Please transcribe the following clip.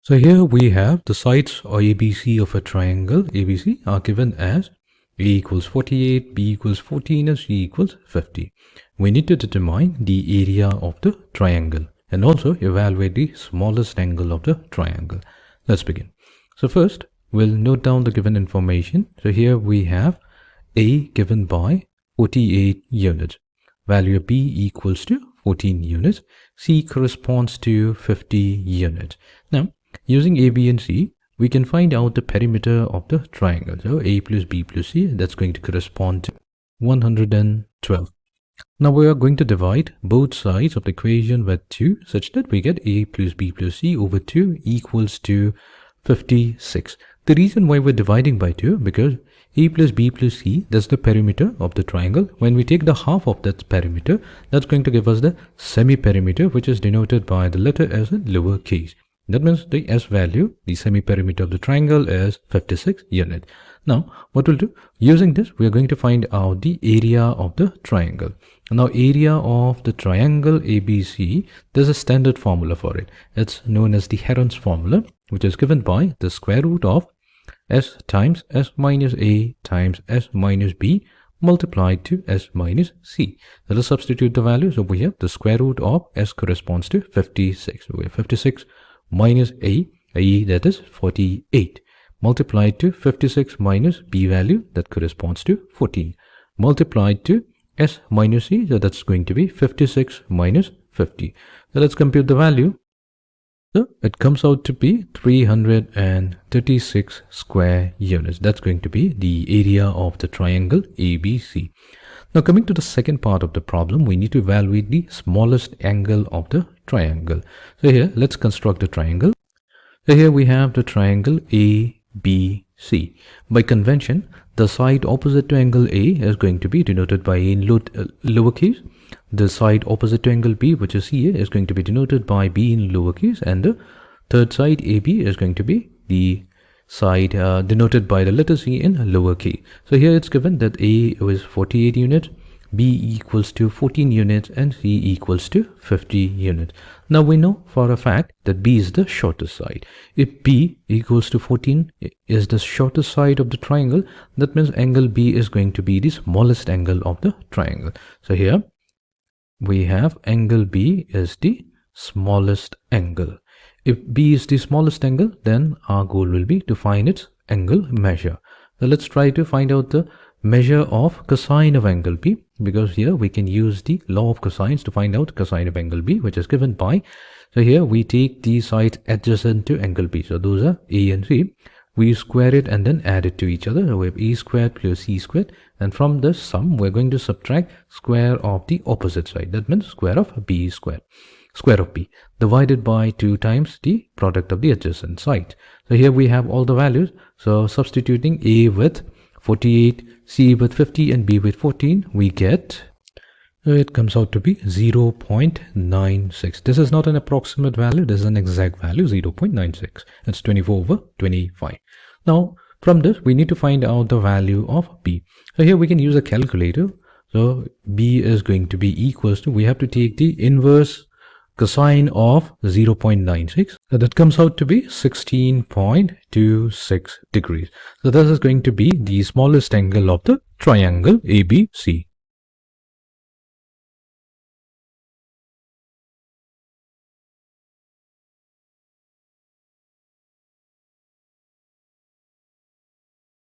So here we have the sides or ABC of a triangle ABC are given as A equals 48, B equals 14 and C equals 50. We need to determine the area of the triangle and also evaluate the smallest angle of the triangle. Let's begin. So first we'll note down the given information. So here we have A given by 48 units. Value of B equals to 14 units. C corresponds to 50 units. Now using A, B and C, we can find out the perimeter of the triangle. So A plus B plus C, that's going to correspond to 112. Now we are going to divide both sides of the equation with 2 such that we get A plus B plus C over 2 equals to 56. The reason why we're dividing by 2 because A plus B plus C, that's the perimeter of the triangle. When we take the half of that perimeter, that's going to give us the semi-perimeter, which is denoted by the letter S in lowercase. That means the S value, the semi-perimeter of the triangle is 56 units. Now, what we'll do, using this, we are going to find out the area of the triangle. Now, area of the triangle ABC, there's a standard formula for it. It's known as the Heron's formula, which is given by the square root of S times S minus A times S minus B multiplied to S minus C. Let us substitute the values. So we have the square root of S corresponds to 56. So we have 56 minus A, that is 48, multiplied to 56 minus B value, that corresponds to 14, multiplied to S minus C, so that's going to be 56 minus 50. So let's compute the value. So it comes out to be 336 square units. That's going to be the area of the triangle ABC. Now coming to the second part of the problem, we need to evaluate the smallest angle of the triangle. So here, let's construct the triangle. So here we have the triangle ABC. By convention, the side opposite to angle A is going to be denoted by A in lowercase. The side opposite to angle B, which is CA, is going to be denoted by B in lowercase. And the third side AB is going to be the side denoted by the letter C in lowercase. So here it's given that A is 48 units, B equals to 14 units and C equals to 50 units. Now we know for a fact that B is the shortest side. If B equals to 14 is the shortest side of the triangle, that means angle B is going to be the smallest angle of the triangle. So here we have angle B is the smallest angle. If B is the smallest angle, then our goal will be to find its angle measure. So let's try to find out the measure of cosine of angle B, because here we can use the law of cosines to find out cosine of angle B, which is given by, so here we take the sides adjacent to angle B. So those are A and C. We square it and then add it to each other. So we have A squared plus C squared. And from this sum, we're going to subtract square of the opposite side. That means square of B squared. Square of B divided by 2 times the product of the adjacent sides. So here we have all the values. So substituting A with 48, C with 50 and B with 14, we get, it comes out to be 0.96. This is not an approximate value, this is an exact value, 0.96. It's 24 over 25. Now from this we need to find out the value of B. So here we can use a calculator. So B is going to be equals to, we have to take the inverse cosine of 0.96. So that comes out to be 16.26 degrees. So this is going to be the smallest angle of the triangle ABC.